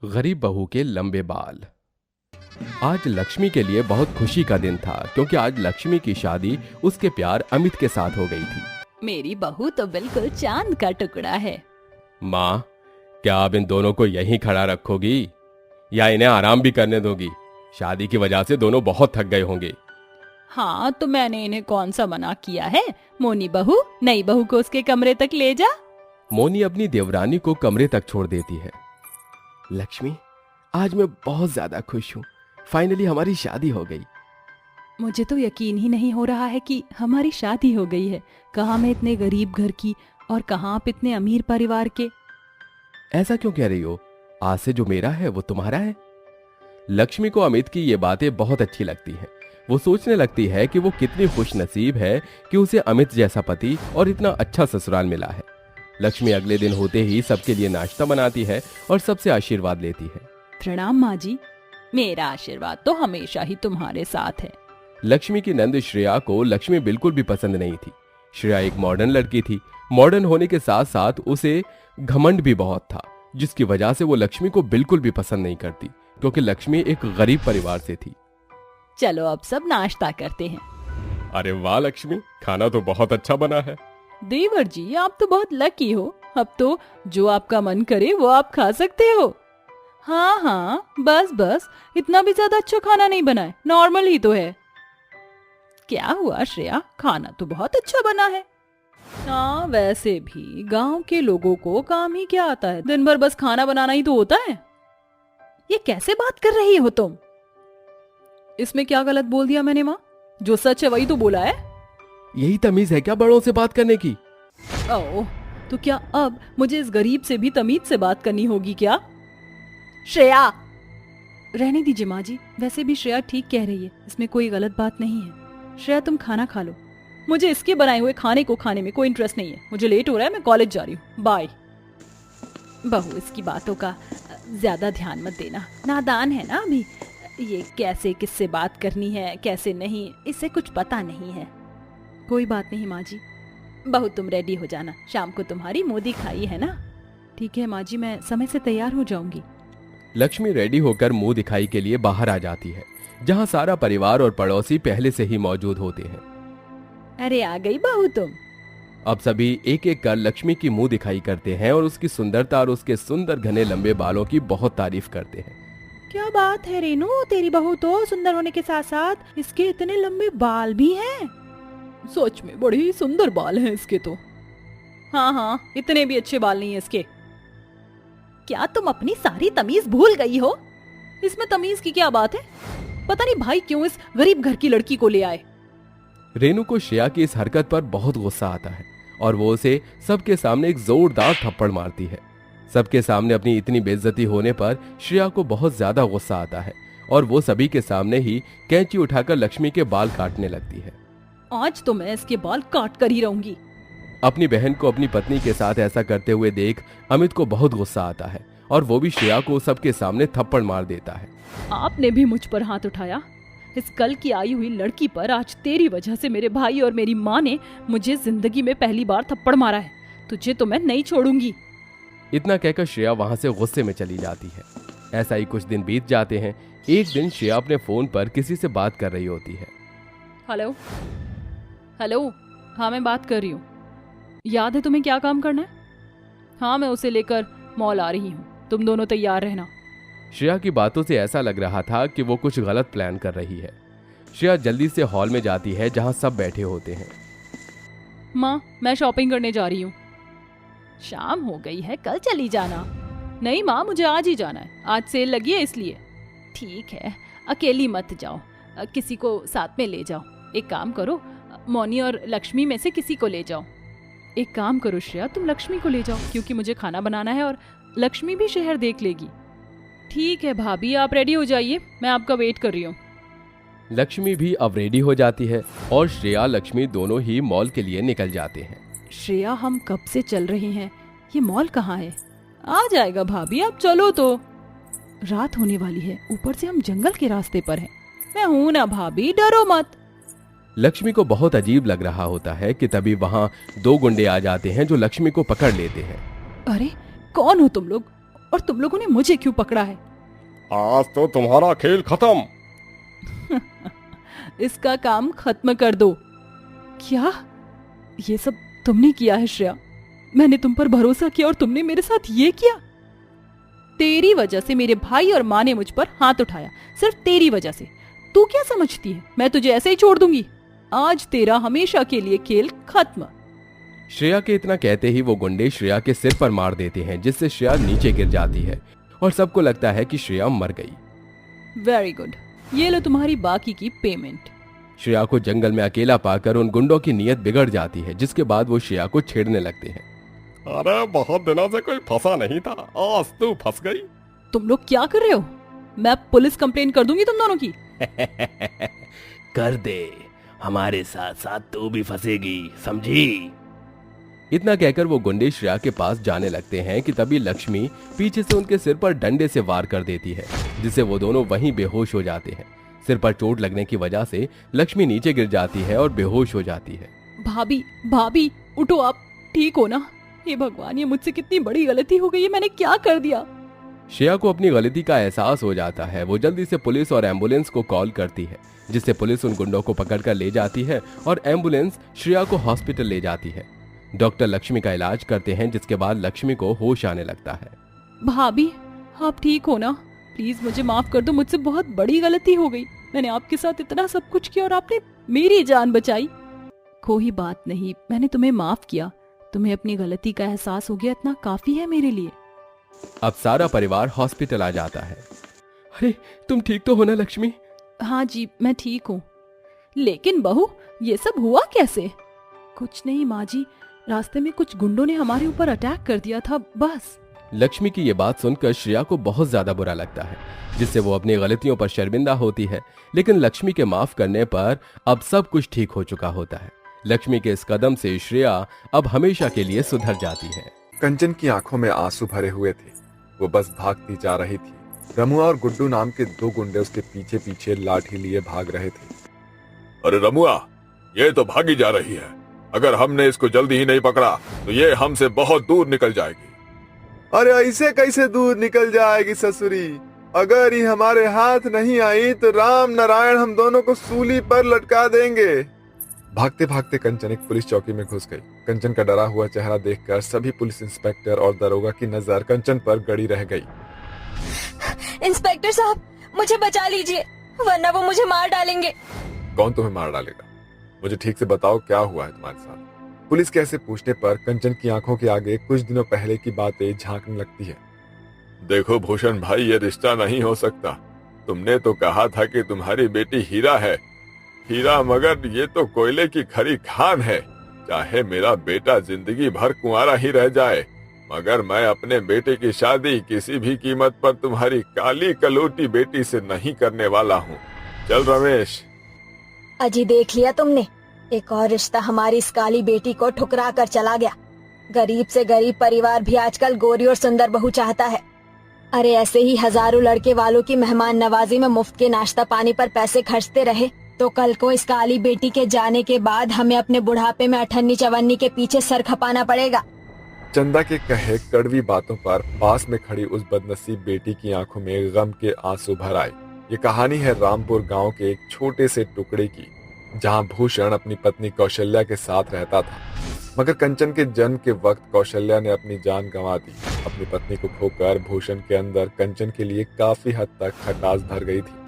गरीब बहू के लंबे बाल। आज लक्ष्मी के लिए बहुत खुशी का दिन था क्योंकि आज लक्ष्मी की शादी उसके प्यार अमित के साथ हो गई थी। मेरी बहू तो बिल्कुल चांद का टुकड़ा है। माँ, क्या आप इन दोनों को यहीं खड़ा रखोगी या इन्हें आराम भी करने दोगी? शादी की वजह से दोनों बहुत थक गए होंगे। हाँ, तो मैंने इन्हें कौन सा मना किया है? मोनी बहू, नई बहू को उसके कमरे तक ले जा। मोनी अपनी देवरानी को कमरे तक छोड़ देती है। लक्ष्मी, आज मैं बहुत ज्यादा खुश हूँ। फाइनली हमारी शादी हो गई। मुझे तो यकीन ही नहीं हो रहा है कि हमारी शादी हो गई है। कहाँ मैं इतने गरीब घर की और कहाँ आप इतने अमीर परिवार के। ऐसा क्यों कह रही हो? आज से जो मेरा है वो तुम्हारा है। लक्ष्मी को अमित की ये बातें बहुत अच्छी लगती हैं। वो सोचने लगती है कि वो कितनी खुश नसीब है कि उसे अमित जैसा पति और इतना अच्छा ससुराल मिला है। लक्ष्मी अगले दिन होते ही सबके लिए नाश्ता बनाती है और सबसे आशीर्वाद लेती है। प्रणाम माँ जी, मेरा आशीर्वाद तो हमेशा ही तुम्हारे साथ है। लक्ष्मी की नंद श्रेया को लक्ष्मी बिल्कुल भी पसंद नहीं थी। श्रेया एक मॉडर्न लड़की थी। मॉडर्न होने के साथ साथ उसे घमंड भी बहुत था, जिसकी वजह से वो लक्ष्मी को बिल्कुल भी पसंद नहीं करती क्योंकि लक्ष्मी एक गरीब परिवार से थी। चलो अब सब नाश्ता करते हैं। अरे वाह लक्ष्मी, खाना तो बहुत अच्छा बना है। देवर जी, आप तो बहुत लकी हो। अब तो जो आपका मन करे वो आप खा सकते हो। हाँ हाँ, बस बस, इतना भी ज्यादा अच्छा खाना नहीं बना है, नॉर्मल ही तो है। क्या हुआ श्रेया, खाना तो बहुत अच्छा बना है। हाँ, वैसे भी गांव के लोगों को काम ही क्या आता है, दिन भर बस खाना बनाना ही तो होता है। ये कैसे बात कर रही हो तुम? इसमें क्या गलत बोल दिया मैंने माँ? जो सच है वही तो बोला है। यही तमीज है क्या बड़ों से बात करने की? ओह, तो क्या अब मुझे इस गरीब से भी तमीज से बात करनी होगी क्या? श्रेया, रहने दीजिए माँ जी, वैसे भी श्रेया ठीक कह रही है, इसमें कोई गलत बात नहीं है। श्रेया, तुम खाना खा लो। मुझे इसके बनाए हुए खाने को खाने में कोई इंटरेस्ट नहीं है। मुझे लेट हो रहा है, मैं कॉलेज जा रही हूँ, बाय। बहू, इसकी बातों का ज्यादा ध्यान मत देना, नादान है ना अभी। ये कैसे किससे बात करनी है कैसे नहीं, इससे कुछ पता नहीं है। कोई बात नहीं माँ जी। बहू, तुम रेडी हो जाना, शाम को तुम्हारी मुंह दिखाई है ना। ठीक है माँ जी, मैं समय से तैयार हो जाऊंगी। लक्ष्मी रेडी होकर मुंह दिखाई के लिए बाहर आ जाती है, जहां सारा परिवार और पड़ोसी पहले से ही मौजूद होते हैं। अरे आ गई बहू तुम। अब सभी एक एक कर लक्ष्मी की मुंह दिखाई करते हैं और उसकी सुंदरता और उसके सुंदर घने लंबे बालों की बहुत तारीफ करते हैं। क्या बात है रेनू, तेरी बहू तो सुंदर होने के साथ साथ इसके इतने लंबे बाल भी हैं। सच में बड़े ही सुंदर बाल हैं इसके तो। हाँ हाँ, इतने भी अच्छे बाल नहीं है इसके। क्या तुम अपनी सारी तमीज भूल गई हो? इसमें तमीज की क्या बात है? पता नहीं भाई क्यों इस गरीब घर की लड़की को ले आए। रेनू को श्रेया की इस हरकत पर बहुत गुस्सा आता है और वो उसे सबके सामने एक जोरदार थप्पड़ मारती है। सबके सामने अपनी इतनी बेइज्जती होने पर श्रेया को बहुत ज्यादा गुस्सा आता है और वो सभी के सामने ही कैंची उठाकर लक्ष्मी के बाल काटने लगती है। आज तो मैं इसके बाल काट कर ही रहूंगी। अपनी बहन को अपनी पत्नी के साथ ऐसा करते हुए देख अमित को बहुत गुस्सा आता है और वो भी श्रेया को सबके सामने थप्पड़ मार देता है। आपने भी मुझ पर हाथ उठाया। इस कल की आई हुई लड़की पर आज तेरी वजह से मेरे भाई और मेरी माँ ने मुझे जिंदगी में पहली बार थप्पड़ मारा है। तुझे तो मैं नहीं छोड़ूंगी। इतना कहकर श्रेया वहां से गुस्से में चली जाती है। ऐसा ही कुछ दिन बीत जाते हैं। एक दिन श्रेया अपने फोन पर किसी से बात कर रही होती है। हेलो हेलो, हाँ मैं बात कर रही हूँ। याद है तुम्हें क्या काम करना है? हाँ, मैं उसे लेकर मॉल आ रही हूँ, तुम दोनों तैयार रहना। श्रेया की बातों से ऐसा लग रहा था कि वो कुछ गलत प्लान कर रही है। श्रेया जल्दी से हॉल में जाती है जहां सब बैठे होते हैं। माँ, मैं शॉपिंग करने जा रही हूँ। शाम हो गई है, कल चली जाना। नहीं माँ, मुझे आज ही जाना है, आज सेल लगी है इसलिए। ठीक है, अकेली मत जाओ, किसी को साथ में ले जाओ। एक काम करो, मोनी और लक्ष्मी में से किसी को ले जाओ। एक काम करो श्रेया, तुम लक्ष्मी को ले जाओ क्योंकि मुझे खाना बनाना है और लक्ष्मी भी शहर देख लेगी। ठीक है भाभी, आप रेडी हो जाइए, मैं आपका वेट कर रही हूँ। लक्ष्मी भी अब रेडी हो जाती है और श्रेया लक्ष्मी दोनों ही मॉल के लिए निकल जाते हैं। श्रेया, हम कब से चल रहे हैं, ये मॉल कहाँ है? आ जाएगा भाभी, आप चलो तो। रात होने वाली है, ऊपर से हम जंगल के रास्ते पर हैं। मैं हूं ना भाभी, डरो मत। लक्ष्मी को बहुत अजीब लग रहा होता है कि तभी वहां दो गुंडे आ जाते हैं जो लक्ष्मी को पकड़ लेते हैं। अरे कौन हो तुम लोग और तुम लोगों ने मुझे क्यों पकड़ा है? आज तो तुम्हारा खेल खत्म। इसका काम खत्म कर दो। क्या ये सब तुमने किया है श्रेया? मैंने तुम पर भरोसा किया और तुमने मेरे साथ ये किया? तेरी वजह से मेरे भाई और माँ ने मुझ पर हाथ उठाया, सिर्फ तेरी वजह से। तू क्या समझती है मैं तुझे ऐसे ही छोड़ दूंगी? आज तेरा हमेशा के लिए खेल खत्म। श्रेया के इतना कहते ही वो गुंडे श्रेया के सिर पर मार देते हैं, जिससे श्रेया नीचे गिर जाती है और सबको लगता है कि श्रेया मर गई। वेरी गुड, ये लो तुम्हारी बाकी की पेमेंट। श्रेया को जंगल में अकेला पाकर उन गुंडों की नीयत बिगड़ जाती है, जिसके बाद वो श्रेया को छेड़ने लगते हैं। अरे बहुत दिनों से कोई फंसा नहीं था, आज तू फंस गई। तुम लोग क्या कर रहे हो? मैं पुलिस कंप्लेन कर दूंगी तुम दोनों की। कर दे, हमारे साथ साथ तू भी फंसेगी, समझी? इतना कहकर वो गुंडे श्रेया के पास जाने लगते हैं कि तभी लक्ष्मी पीछे से उनके सिर पर डंडे से वार कर देती है, जिससे वो दोनों वहीं बेहोश हो जाते हैं। सिर पर चोट लगने की वजह से लक्ष्मी नीचे गिर जाती है और बेहोश हो जाती है। भाभी भाभी उठो, आप ठीक हो ना? हे भगवान, ये मुझसे कितनी बड़ी गलती हो गई है, मैंने क्या कर दिया? श्रेया को अपनी गलती का एहसास हो जाता है। वो जल्दी से पुलिस और एम्बुलेंस को कॉल करती है, जिससे पुलिस उन गुंडों को पकड़कर ले जाती है और एम्बुलेंस श्रेया को हॉस्पिटल ले जाती है। डॉक्टर लक्ष्मी का इलाज करते हैं, जिसके बाद लक्ष्मी को होश आने लगता है। भाभी आप ठीक हो ना? प्लीज मुझे माफ कर दो, मुझसे बहुत बड़ी गलती हो गई। मैंने आपके साथ इतना सब कुछ किया और आपने मेरी जान बचाई। कोई बात नहीं, मैंने तुम्हें माफ किया। तुम्हें अपनी गलती का एहसास हो गया, इतना काफी है मेरे लिए। अब सारा परिवार हॉस्पिटल आ जाता है। अरे तुम ठीक तो हो ना लक्ष्मी? हाँ जी, मैं ठीक हूँ। लेकिन बहू, ये सब हुआ कैसे? कुछ नहीं माँ जी, रास्ते में कुछ गुंडों ने हमारे ऊपर अटैक कर दिया था, बस। लक्ष्मी की ये बात सुनकर श्रेया को बहुत ज्यादा बुरा लगता है, जिससे वो अपनी गलतियों पर शर्मिंदा होती है। लेकिन लक्ष्मी के माफ करने पर अब सब कुछ ठीक हो चुका होता है। लक्ष्मी के इस कदम से श्रेया अब हमेशा के लिए सुधर जाती है। कंचन की आंखों में आंसू भरे हुए थे। वो बस भागती जा रही थी। रमुआ और गुड्डू नाम के दो गुंडे उसके पीछे पीछे लाठी लिए भाग रहे थे। अरे रमुआ, ये तो भागी जा रही है। अगर हमने इसको जल्दी ही नहीं पकड़ा तो ये हमसे बहुत दूर निकल जाएगी। अरे ऐसे कैसे दूर निकल जाएगी ससुरी? अगर ये हमारे हाथ नहीं आई तो राम नारायण हम दोनों को सूली पर लटका देंगे। भागते भागते कंचन एक पुलिस चौकी में घुस गई। कंचन का डरा हुआ चेहरा देखकर सभी पुलिस इंस्पेक्टर और दरोगा की नजर कंचन पर गड़ी रह गई। इंस्पेक्टर साहब, मुझे बचा लीजिए, वरना वो मुझे मार डालेंगे। कौन तुम्हें मार डालेगा? मुझे ठीक से बताओ क्या हुआ है तुम्हारे साथ? पुलिस के ऐसे पूछने पर कंचन की आंखों के आगे कुछ दिनों पहले की बातें झांकने लगती है। देखो भूषण भाई, ये रिश्ता नहीं हो सकता। तुमने तो कहा था कि तुम्हारी बेटी हीरा है। हीरा, मगर ये तो कोयले की खरी खान है। चाहे मेरा बेटा जिंदगी भर कुंवारा ही रह जाए, मगर मैं अपने बेटे की शादी किसी भी कीमत पर तुम्हारी काली कलोटी बेटी से नहीं करने वाला हूँ। चल रमेश। अजी देख लिया तुमने, एक और रिश्ता हमारी इस काली बेटी को ठुकरा कर चला गया। गरीब से गरीब परिवार भी आजकल गोरी और सुंदर बहू चाहता है। अरे ऐसे ही हजारों लड़के वालों की मेहमान नवाजी में मुफ्त के नाश्ता पानी पर पैसे खर्चते रहे तो कल को इस काली बेटी के जाने के बाद हमें अपने बुढ़ापे में अठन्नी चवन्नी के पीछे सर खपाना पड़ेगा। चंदा के कहे कड़वी बातों पर पास में खड़ी उस बदनसीब बेटी की आंखों में गम के आंसू भर आए। ये कहानी है रामपुर गांव के एक छोटे से टुकड़े की, जहां भूषण अपनी पत्नी कौशल्या के साथ रहता था। मगर कंचन के जन्म के वक्त कौशल्या ने अपनी जान गंवा दी। अपनी पत्नी को खोकर भूषण के अंदर कंचन के लिए काफी हद तक खटास भर गई थी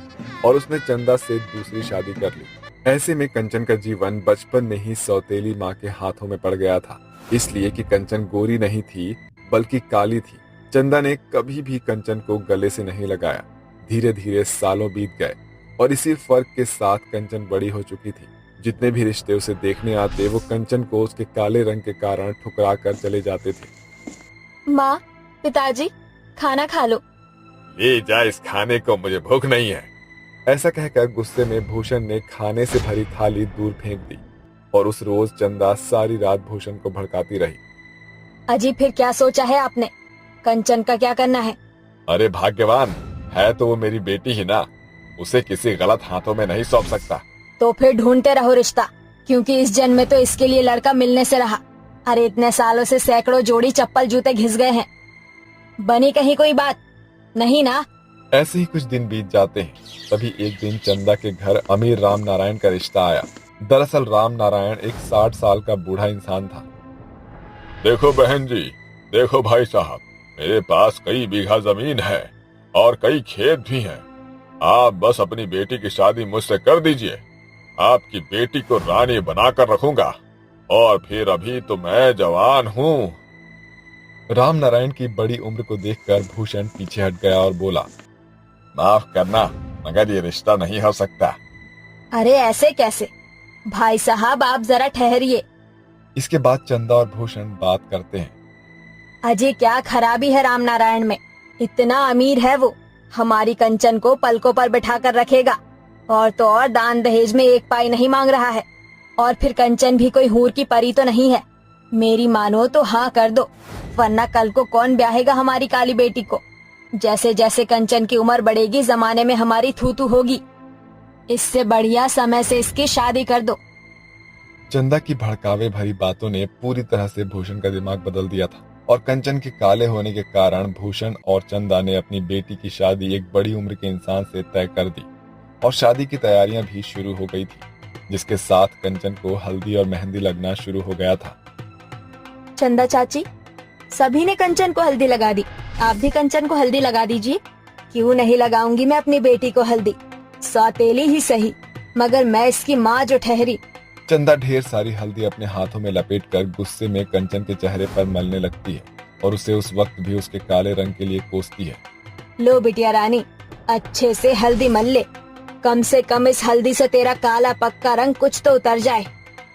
और उसने चंदा से दूसरी शादी कर ली। ऐसे में कंचन का जीवन बचपन में ही सौतेली माँ के हाथों में पड़ गया था, इसलिए कि कंचन गोरी नहीं थी बल्कि काली थी। चंदा ने कभी भी कंचन को गले से नहीं लगाया। धीरे धीरे सालों बीत गए और इसी फर्क के साथ कंचन बड़ी हो चुकी थी। जितने भी रिश्ते उसे देखने आते वो कंचन को उसके काले रंग के कारण ठुकरा कर चले जाते थे। माँ, पिताजी, खाना खा लो। ले जा इस खाने को, मुझे भूख नहीं है। ऐसा कहकर गुस्से में भूषण ने खाने से भरी थाली दूर फेंक दी और उस रोज चंदा सारी रात भूषण को भड़काती रही। अजी फिर क्या सोचा है आपने? कंचन का क्या करना है? अरे भाग्यवान है तो वो मेरी बेटी ही ना, उसे किसी गलत हाथों में नहीं सौंप सकता। तो फिर ढूंढते रहो रिश्ता, क्योंकि इस जन्म में तो इसके लिए लड़का मिलने से रहा। अरे इतने सालों से सैकड़ों जोड़ी चप्पल जूते घिस गए हैं। बनी कहीं कोई बात नहीं ना? ऐसे ही कुछ दिन बीत जाते हैं। तभी एक दिन चंदा के घर अमीर राम नारायण का रिश्ता आया। दरअसल राम नारायण एक 60 साल का बूढ़ा इंसान था। देखो बहन जी, देखो भाई साहब, मेरे पास कई बीघा जमीन है और कई खेत भी हैं। आप बस अपनी बेटी की शादी मुझसे कर दीजिए। आपकी बेटी को रानी बनाकर रखूंगा और फिर अभी तो मैं जवान हूँ। राम नारायण की बड़ी उम्र को देखकर भूषण पीछे हट गया और बोला, माफ करना, मगर ये रिश्ता नहीं हो सकता। अरे ऐसे कैसे? भाई साहब आप जरा ठहरिए। इसके बाद चंदा और भूषण बात करते हैं। अजय क्या खराबी है राम नारायण में? इतना अमीर है वो, हमारी कंचन को पलकों पर बिठा कर रखेगा। और तो और दान दहेज में एक पाई नहीं मांग रहा है। और फिर कंचन भी कोई हूर की परी तो नहीं है। मेरी मानो तो हाँ कर दो, वरना कल को कौन ब्याहेगा हमारी काली बेटी को? जैसे जैसे कंचन की उम्र बढ़ेगी जमाने में हमारी थू होगी। इससे बढ़िया समय से इसकी शादी कर दो। चंदा की भड़कावे भरी बातों ने पूरी तरह से भूषण का दिमाग बदल दिया था और कंचन के काले होने के कारण भूषण और चंदा ने अपनी बेटी की शादी एक बड़ी उम्र के इंसान से तय कर दी और शादी की तैयारियां भी शुरू हो गई थी, जिसके साथ कंचन को हल्दी और मेहंदी लगना शुरू हो गया था। चंदा चाची, सभी ने कंचन को हल्दी लगा दी, आप भी कंचन को हल्दी लगा दीजिए। क्यों नहीं लगाऊंगी मैं अपनी बेटी को हल्दी, सौतेली ही सही, मगर मैं इसकी माँ जो ठहरी। चंदा ढेर सारी हल्दी अपने हाथों में लपेटकर गुस्से में कंचन के चेहरे पर मलने लगती है और उसे उस वक्त भी उसके काले रंग के लिए कोसती है। लो बिटिया रानी, अच्छे से हल्दी मल ले, कम से कम इस हल्दी से तेरा काला पक्का रंग कुछ तो उतर जाए।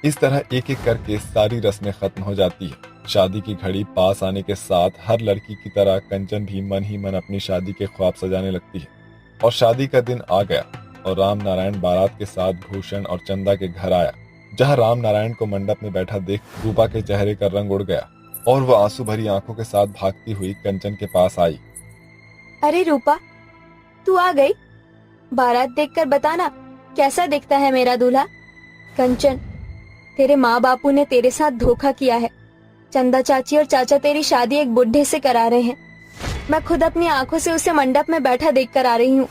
इस तरह एक एक करके सारी रस्में खत्म हो जाती है। शादी की घड़ी पास आने के साथ हर लड़की की तरह कंचन भी मन ही मन अपनी शादी के ख्वाब सजाने लगती है और शादी का दिन आ गया और राम नारायण बारात के साथ भूषण और चंदा के घर आया, जहां राम नारायण को मंडप में बैठा देख रूपा के चेहरे का रंग उड़ गया और वो आंसू भरी आंखों के साथ भागती हुई कंचन के पास आई। अरे रूपा, तू आ गई? बारात देखकर बताना कैसा दिखता है मेरा दूल्हा। कंचन, तेरे माँ बापू ने तेरे साथ धोखा किया है। चंदा चाची और चाचा तेरी शादी एक बुढ़े से करा रहे हैं। मैं खुद अपनी आंखों से उसे मंडप में बैठा देखकर आ रही हूँ।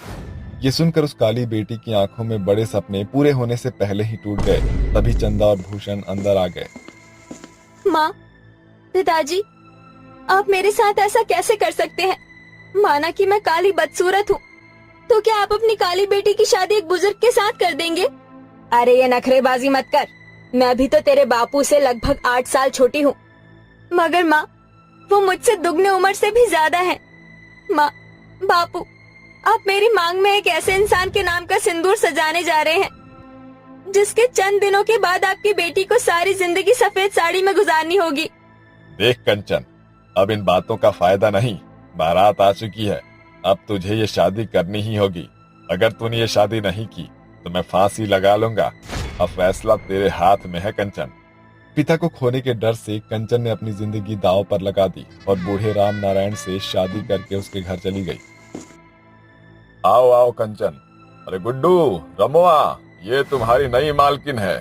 ये सुनकर उस काली बेटी की आंखों में बड़े सपने पूरे होने से पहले ही टूट गए। तभी चंदा और भूषण अंदर आ गए। माँ, पिताजी, आप मेरे साथ ऐसा कैसे कर सकते हैं? माना कि मैं काली बदसूरत हूँ, तो क्या आप अपनी काली बेटी की शादी एक बुजुर्ग के साथ कर देंगे? अरे ये नखरेबाजी मत कर, मैं भी तो तेरे बापू से लगभग 8 साल छोटी हूँ। मगर माँ, वो मुझसे दुगने उम्र से भी ज्यादा हैं। माँ, बापू, आप मेरी मांग में एक ऐसे इंसान के नाम का सिंदूर सजाने जा रहे हैं जिसके चंद दिनों के बाद आपकी बेटी को सारी जिंदगी सफेद साड़ी में गुजारनी होगी। देख कंचन, अब इन बातों का फायदा नहीं, बारात आ चुकी है, अब तुझे ये शादी करनी ही होगी। अगर तूने ये शादी नहीं की तो मैं फांसी लगा लूंगा। अब फैसला तेरे हाथ में है कंचन। पिता को खोने के डर से कंचन ने अपनी जिंदगी दांव पर लगा दी और बूढ़े राम नारायण से शादी करके उसके घर चली गई। आओ आओ कंचन, अरे गुड्डू, रमुआ, ये तुम्हारी नई मालकिन है।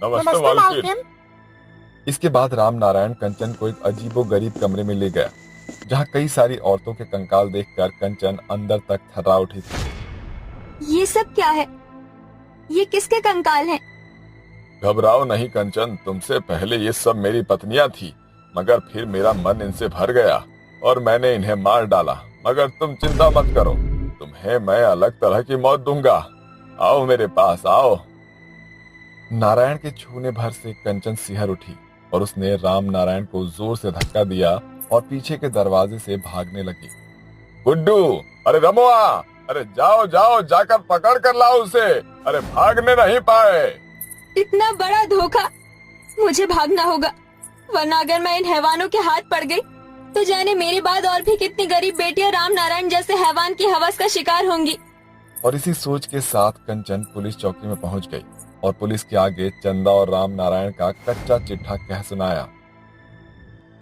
नमस्ते मालकिन। इसके बाद राम नारायण कंचन को एक अजीबोगरीब कमरे में ले गया, जहाँ कई सारी औरतों के कंकाल देखकर कंचन अंदर तक थर्रा उठी थी। ये सब क्या है? ये किसके कंकाल हैं? घबराओ नहीं कंचन, तुमसे पहले ये सब मेरी पत्नियां थी, मगर फिर मेरा मन इनसे भर गया और मैंने इन्हें मार डाला। मगर तुम चिंता मत करो, तुम्हें मैं अलग तरह की मौत दूंगा। आओ मेरे पास आओ। नारायण के छूने भर से कंचन सिहर उठी और उसने राम नारायण को जोर से धक्का दिया और पीछे के दरवाजे से भागने लगी। गुड्डू, अरे रमुआ, अरे जाओ जाओ, जाकर पकड़ कर लाओ उसे। अरे भागने नहीं पाए। इतना बड़ा धोखा, मुझे भागना होगा, वरना अगर मैं इन हैवानों के हाथ पड़ गई तो जाने मेरे बाद और भी कितनी गरीब बेटियां राम नारायण जैसे हैवान की हवस का शिकार होंगी। और इसी सोच के साथ कंचन पुलिस चौकी में पहुंच गई और पुलिस के आगे चंदा और राम नारायण का कच्चा चिट्ठा कह सुनाया।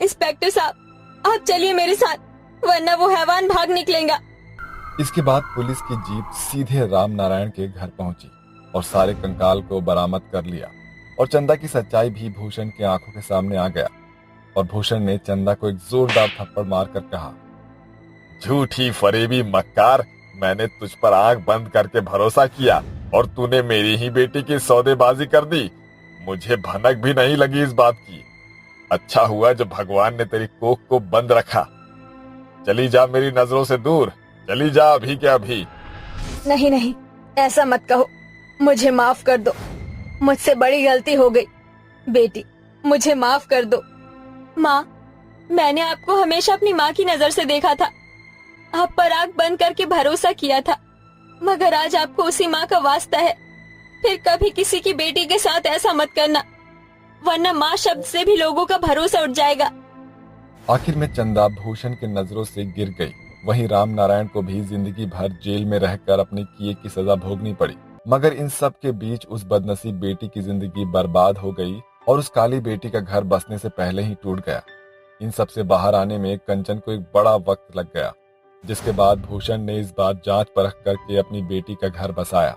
इंस्पेक्टर साहब, आप चलिए मेरे साथ, वरना वो हैवान भाग निकलेगा। इसके बाद पुलिस की जीप सीधे राम नारायण के घर पहुंची और सारे कंकाल को बरामद कर लिया और चंदा की सच्चाई भी भूषण की आंखों के सामने आ गया और भूषण ने चंदा को एक जोरदार थप्पड़ मारकर कहा, झूठी फरेबी मक्कार, मैंने तुझ पर आंख बंद करके भरोसा किया और तूने मेरी ही बेटी की सौदेबाजी कर दी। मुझे भनक भी नहीं लगी इस बात की। अच्छा हुआ जो भगवान ने तेरी कोख को बंद रखा। चली जा मेरी नजरों से दूर, चली जा अभी के अभी। नहीं नहीं, ऐसा मत कहो, मुझे माफ कर दो, मुझसे बड़ी गलती हो गई। बेटी, मुझे माफ कर दो। माँ, मैंने आपको हमेशा अपनी माँ की नजर से देखा था, आप पर आंख बंद करके भरोसा किया था, मगर आज आपको उसी माँ का वास्ता है, फिर कभी किसी की बेटी के साथ ऐसा मत करना, वरना माँ शब्द से भी लोगों का भरोसा उठ जाएगा। आखिर में चंदा भूषण की नजरों से गिर गई। वहीं राम नारायण को भी जिंदगी भर जेल में रहकर अपने किए की सजा भोगनी पड़ी। मगर इन सब के बीच उस बदनसीब बेटी की जिंदगी बर्बाद हो गई और उस काली बेटी का घर बसने से पहले ही टूट गया। इन सब से बाहर आने में कंचन को एक बड़ा वक्त लग गया, जिसके बाद भूषण ने इस बार जांच परख करके अपनी बेटी का घर बसाया।